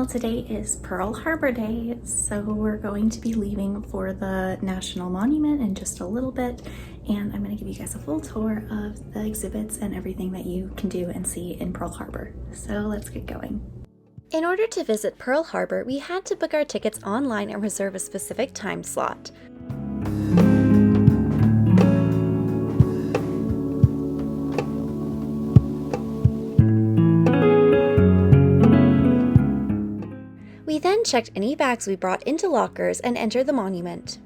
today is Pearl Harbor Day, so we're going to be leaving for the National Monument in just a little bit, and I'm going to give you guys a full tour of the exhibits and everything that you can do and see in Pearl Harbor. So let's get going. In order to visit Pearl Harbor, we had to book our tickets online and reserve a specific time slot. We then checked any bags we brought into lockers and entered the monument.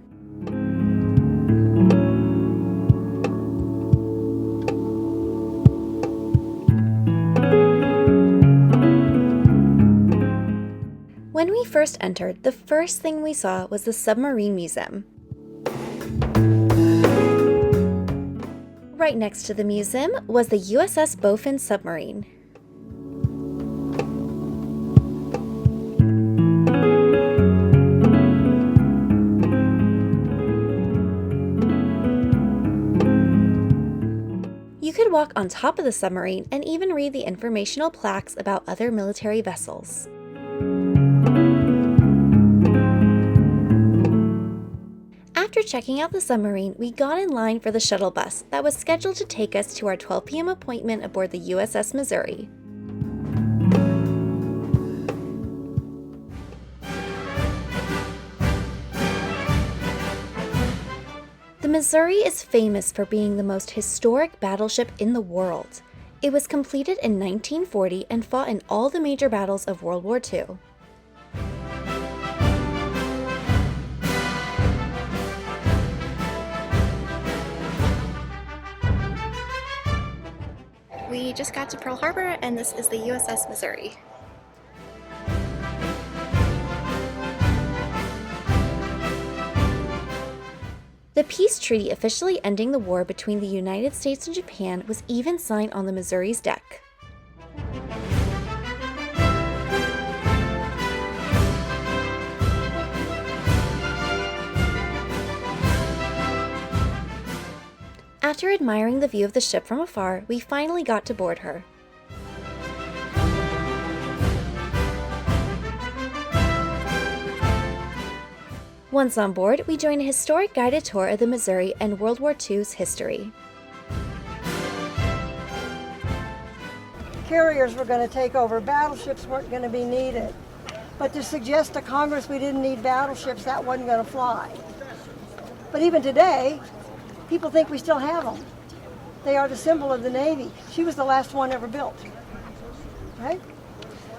When we first entered, the first thing we saw was the Submarine Museum. Right next to the museum was the USS Bowfin submarine. You could walk on top of the submarine and even read the informational plaques about other military vessels. After checking out the submarine, we got in line for the shuttle bus that was scheduled to take us to our 12 p.m. appointment aboard the USS Missouri. The Missouri is famous for being the most historic battleship in the world. It was completed in 1940 and fought in all the major battles of World War II. We just got to Pearl Harbor, and this is the USS Missouri. The peace treaty officially ending the war between the United States and Japan was even signed on the Missouri's deck. After admiring the view of the ship from afar, we finally got to board her. Once on board, we joined a historic guided tour of the Missouri and World War II's history. Carriers were going to take over. Battleships weren't going to be needed. But to suggest to Congress we didn't need battleships, that wasn't going to fly. But even today, people think we still have them. They are the symbol of the Navy. She was the last one ever built, right?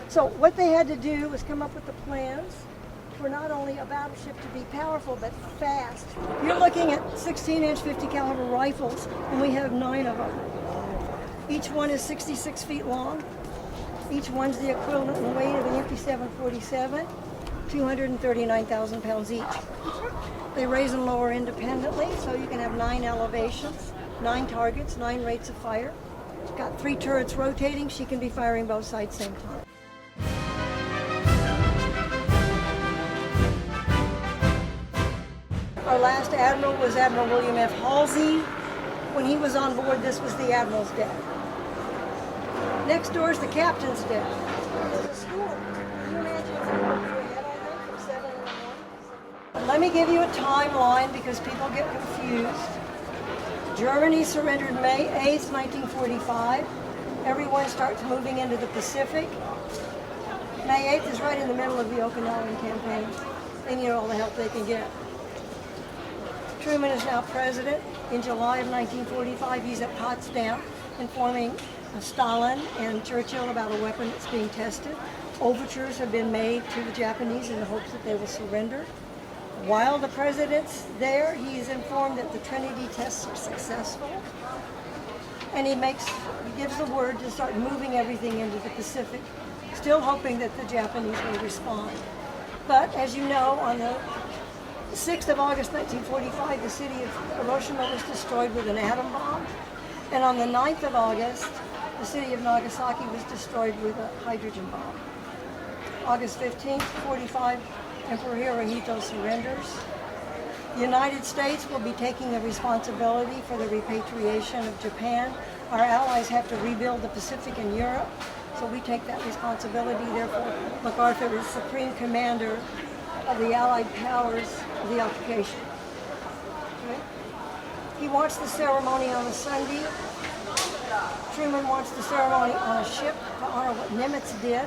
So what they had to do was come up with the plans for not only a battleship to be powerful, but fast. You're looking at 16-inch 50 caliber rifles, and we have 9 of them. Each one is 66 feet long. Each one's the equivalent in weight of an empty 747, 239,000 pounds each. They raise and lower independently, so you can have 9 elevations, 9 targets, 9 rates of fire. It's got 3 turrets rotating. She can be firing both sides same time. Our last admiral was Admiral William F. Halsey. When he was on board, this was the admiral's deck. Next door is the captain's deck. There's a school. Can you imagine if we were ahead all day from 7 in the morning? Let me give you a timeline because people get confused. Germany surrendered May 8th, 1945. Everyone starts moving into the Pacific. May 8th is right in the middle of the Okinawan campaign. They need all the help they can get. Truman is now president. In July of 1945, he's at Potsdam informing Stalin and Churchill about a weapon that's being tested. Overtures have been made to the Japanese in the hopes that they will surrender. While the president's there, he is informed that the Trinity tests are successful. And he gives the word to start moving everything into the Pacific, still hoping that the Japanese will respond. But as you know, on the 6th of August 1945, the city of Hiroshima was destroyed with an atom bomb. And on the 9th of August, the city of Nagasaki was destroyed with a hydrogen bomb. August 15th, 45, Emperor Hirohito surrenders. The United States will be taking the responsibility for the repatriation of Japan. Our allies have to rebuild the Pacific and Europe. So we take that responsibility. Therefore, MacArthur is Supreme Commander of the Allied powers of the occupation. Okay? He wants the ceremony on a Sunday. Truman wants the ceremony on a ship to honor what Nimitz did.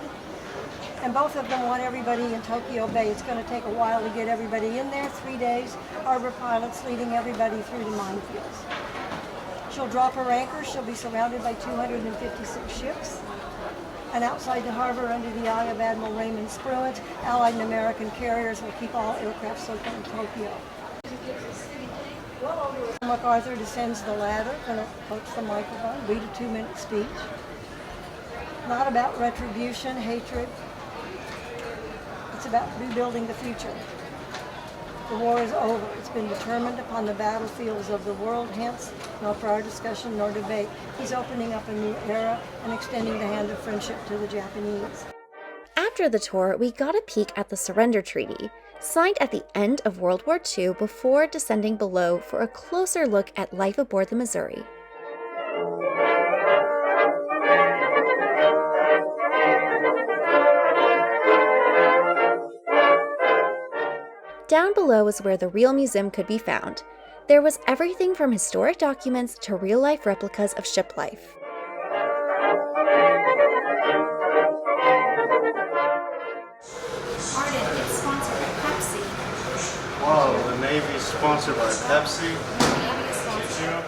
And both of them want everybody in Tokyo Bay. It's going to take a while to get everybody in there, 3 days, harbor pilots leading everybody through the minefields. She'll drop her anchor. She'll be surrounded by 256 ships. And outside the harbor, under the eye of Admiral Raymond Spruance, Allied and American carriers will keep all aircraft circling Tokyo. MacArthur descends the ladder, going to approach the microphone, read a 2-minute speech. Not about retribution, hatred. It's about rebuilding the future. The war is over. It's been determined upon the battlefields of the world, hence, nor for our discussion nor debate. He's opening up a new era and extending the hand of friendship to the Japanese. After the tour, we got a peek at the Surrender Treaty, signed at the end of World War II before descending below for a closer look at life aboard the Missouri. Down below is where the real museum could be found. There was everything from historic documents to real-life replicas of ship life. Arden, it's sponsored by Pepsi. Wow, the Navy's sponsored by Pepsi. The Navy is sponsored.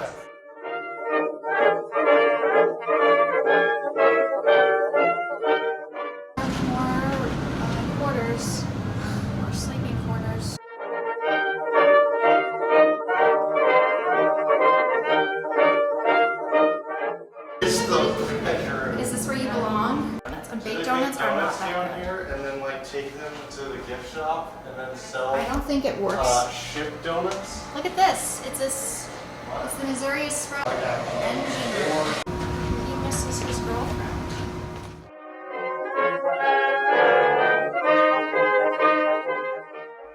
More quarters, more sleeping quarters. It's the bedroom. Is this where you belong? And baked donuts are not down that good. here, and then like take them to the gift shop, and then sell I don't think it works. ship donuts. Look at this. It's the Missouri Sprout engine. He misses his girlfriend.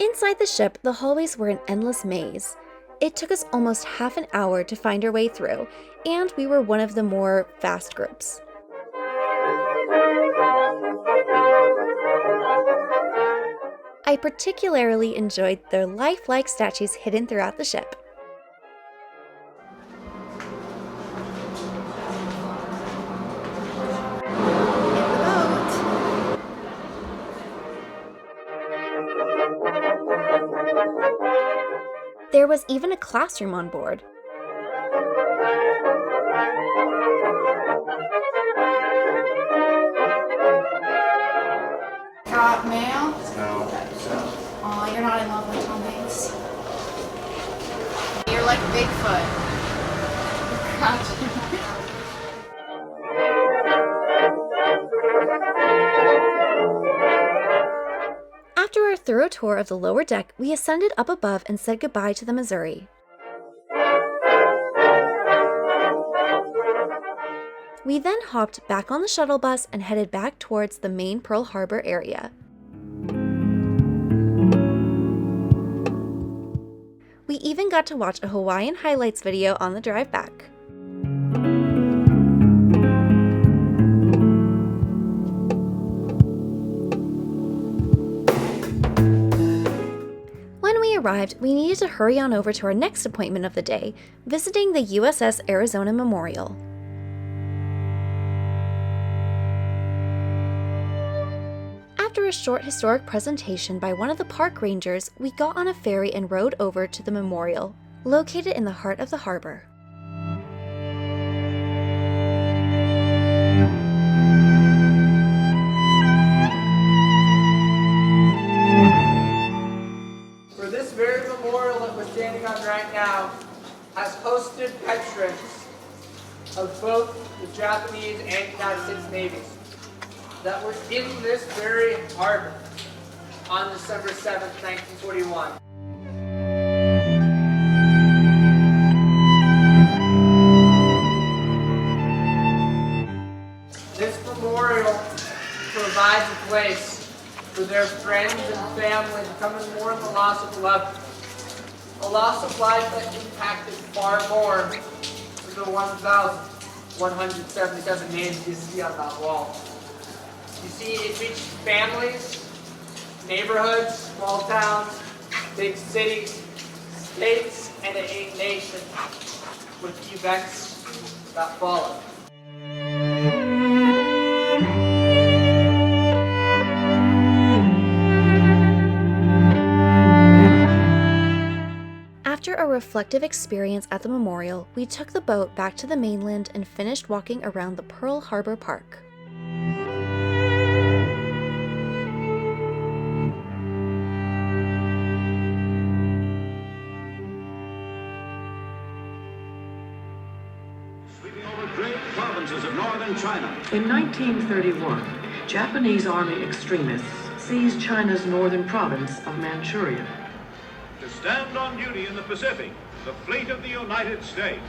Inside the ship, the hallways were an endless maze. It took us almost half an hour to find our way through, and we were one of the more fast groups. I particularly enjoyed their lifelike statues hidden throughout the ship. There was even a classroom on board. Got mail? No. Oh, you're not in love with Tom Hanks. You're like Bigfoot. After our thorough tour of the lower deck, we ascended up above and said goodbye to the Missouri. We then hopped back on the shuttle bus and headed back towards the main Pearl Harbor area. We even got to watch a Hawaiian highlights video on the drive back. When we arrived, we needed to hurry on over to our next appointment of the day, visiting the USS Arizona Memorial. After a short historic presentation by one of the park rangers, we got on a ferry and rode over to the memorial, located in the heart of the harbor. For this very memorial that we're standing on right now has hosted veterans of both the Japanese and United States navies that were in this very harbor on December 7th, 1941. This memorial provides a place for their friends and family to come and mourn the loss of a loved one. A loss of life that impacted far more than the 1,000 177 names you see on that wall. You see it reaches families, neighborhoods, small towns, big cities, states, and 8 nations, with the events that follow. After a reflective experience at the memorial, we took the boat back to the mainland and finished walking around the Pearl Harbor Park. Sweeping over great provinces of northern China. In 1931, Japanese army extremists seized China's northern province of Manchuria. To stand on duty in the Pacific, the fleet of the United States.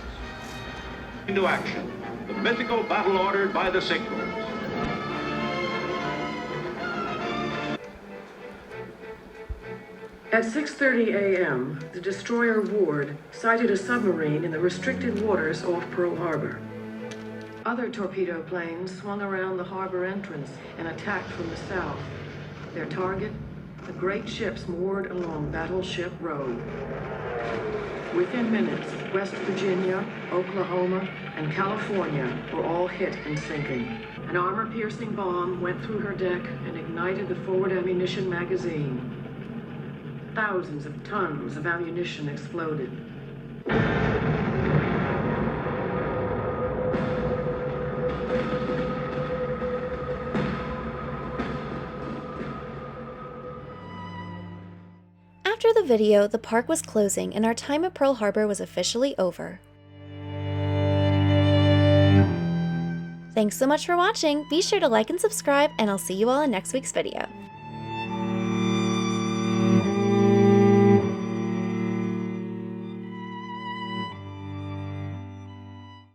Into action, the mythical battle ordered by the signals. At 6:30 a.m., the destroyer Ward sighted a submarine in the restricted waters off Pearl Harbor. Other torpedo planes swung around the harbor entrance and attacked from the south. Their target, the great ships moored along Battleship Road. Within minutes, West Virginia, Oklahoma, and California were all hit and sinking. An armor-piercing bomb went through her deck and ignited the forward ammunition magazine. Thousands of tons of ammunition exploded. After the video, the park was closing and our time at Pearl Harbor was officially over. Thanks so much for watching. Be sure to like and subscribe, and I'll see you all in next week's video.